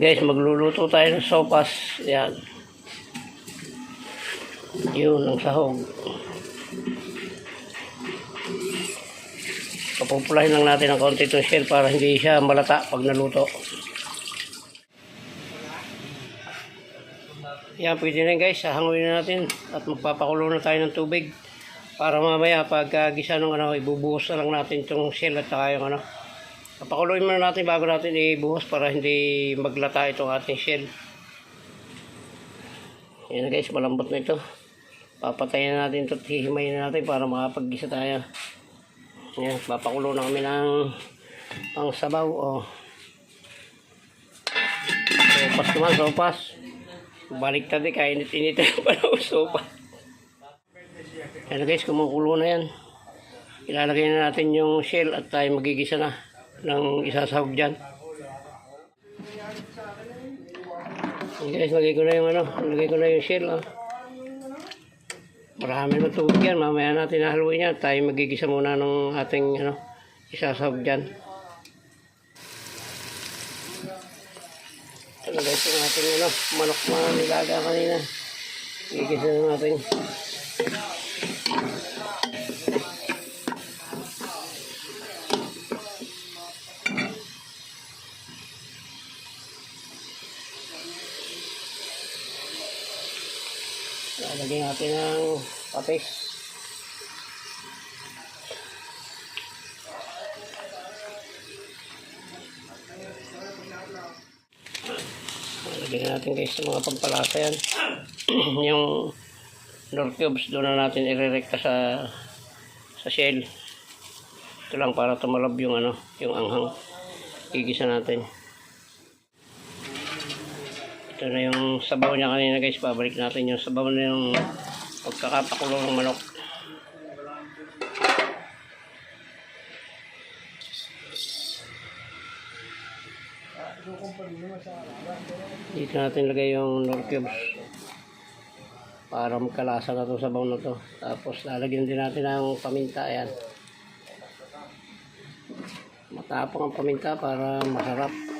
Guys, magluluto tayo ng sopas. Yan. Yun ang sahog. Papupulahin lang natin ng konti itong shell para hindi siya malata pag naluto. Yan, pwede na guys. Hahanguin na natin at magpapakulo na tayo ng tubig. Para mamaya pag gisa nung ibubuhos na lang natin itong shell at saka yung Papakuloyin muna natin bago natin ibuhos para hindi maglata itong ating shell. Ayan guys, malambot na ito. Papatayin na natin ito at hihimayin na natin para makapaggisa tayo. Ayan, papakulo na kami ng pang sabaw. Oh. Sopas naman, sopas. Baliktad eh, kainit-init yung panahon sopas. Ayan guys, kumukulo na yan. Ilalagay na natin yung shell at tayo magigisa na ng isasahog dyan. Guys, lagay ko na yung shell. Marami na tubig yan. Mamaya natin nahaluin yan. Tayo magigisa muna ng ating isasahog dyan. Ito guys, yung ating manok na nilaga kanina. Gigisa na natin. Lagyan natin ng patis. Lagyan natin guys sa mga pampalasa yan. Yung nor cubes doon na natin irerekta sa shell. Ito lang para tumalab yung yung anghang. Igisa natin. Ito na yung sabaw niya kanina guys. Babalik natin yung sabaw na yung pagkakapakulo ng manok. Dito natin lagay yung nor cubes para magkalasa na itong sabaw na to. Tapos lalagyan din natin ng paminta. Ayan. Matapang ang paminta para masarap.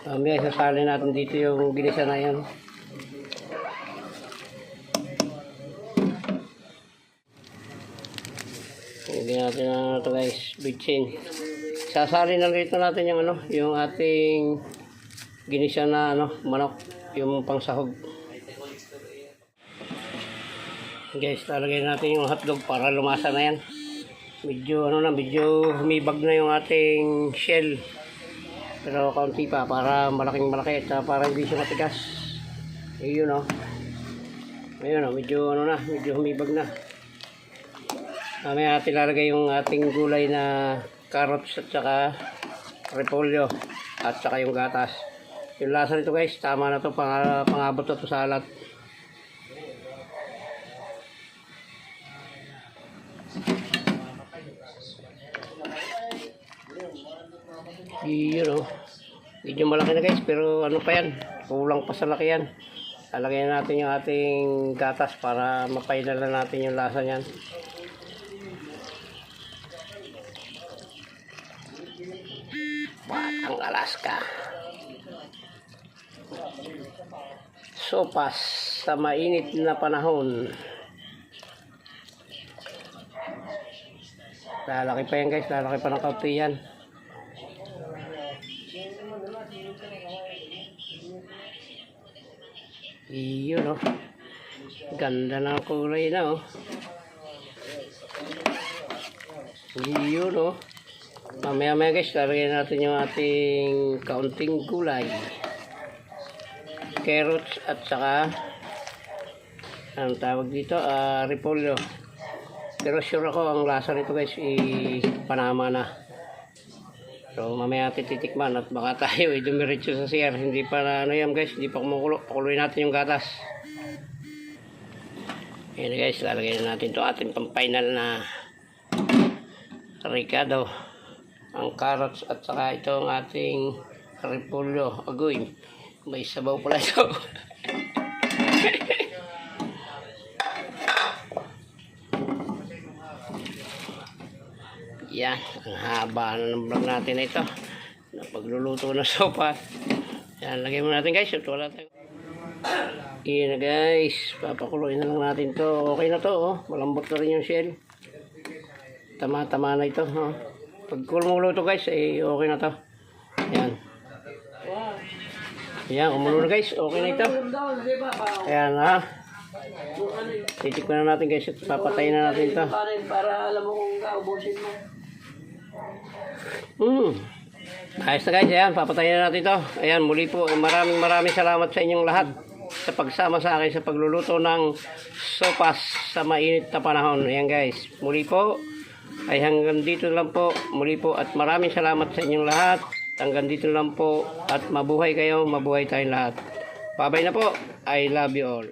Mamaya sasali natin dito yung ginisa na yan. Lagyan natin na ito guys, bitchin. Sasali na dito natin yung yung ating ginisa na manok, yung pangsahog. Guys, lalagyan natin yung hotdog para lumasa na yan. Medyo medyo humibag na yung ating shell. Pero kaunti pa para malaking malaki at para hindi siya matigas. Ayun Ayun medyo medyo humibag na. Mamaya natin lalagay yung ating gulay na carrots at saka repolyo at saka yung gatas. Yung lasa nito guys, tama na to pangabot na to sa alat. Yun medyo malaki na guys, pero pa yan, kulang pa sa laki yan. Lalagyan natin yung ating gatas para mapainala natin yung lasa niyan. Batang Alaska sopas sa mainit na panahon. Lalaki pa yan guys, lalaki pa ng kaunti yan. Iyon ganda ng kulay na Iyon mamaya guys, lalagyan natin yung ating kaunting gulay, carrots at saka ang tawag dito repolyo. Pero sure ako ang lasa nito guys panama na. So mamaya natin titikman at baka tayo dumiretso sa CR. Hindi pa yan guys, hindi pa kumukulo. Pakuloyin natin yung gatas. Ayan guys, lalagyan na natin ito ating pang-final na ricado. Ang carrots at saka ito ang ating repolyo. Agoy, may sabaw pala ito. Yan, ang haba na ng vlog natin na ito. Na pagluluto ng sopas. Yan, lagay mo natin guys. Ito wala tayo. Yan na guys. Papakuluin na lang natin to. Okay na to. Oh. Malambot na rin yung shell. Tama-tama na ito. Oh. Pag kumulo to guys, eh, okay na to. Yan. Yan, kumulo na guys. Okay na ito. Ayan ha. Titikman na natin guys. Papatayin na natin ito. Para alam mo kung kaubusin mo. Ayos na guys, ayan, papatayin na natin ito. Ayan, muli po, maraming salamat sa inyong lahat sa pagsama sa akin sa pagluluto ng sopas sa mainit na panahon. Ayan guys, muli po, ay hanggang dito lang po. Muli po at maraming salamat sa inyong lahat. Hanggang dito lang po at mabuhay kayo, mabuhay tayong lahat. Bye-bye na po. I love you all.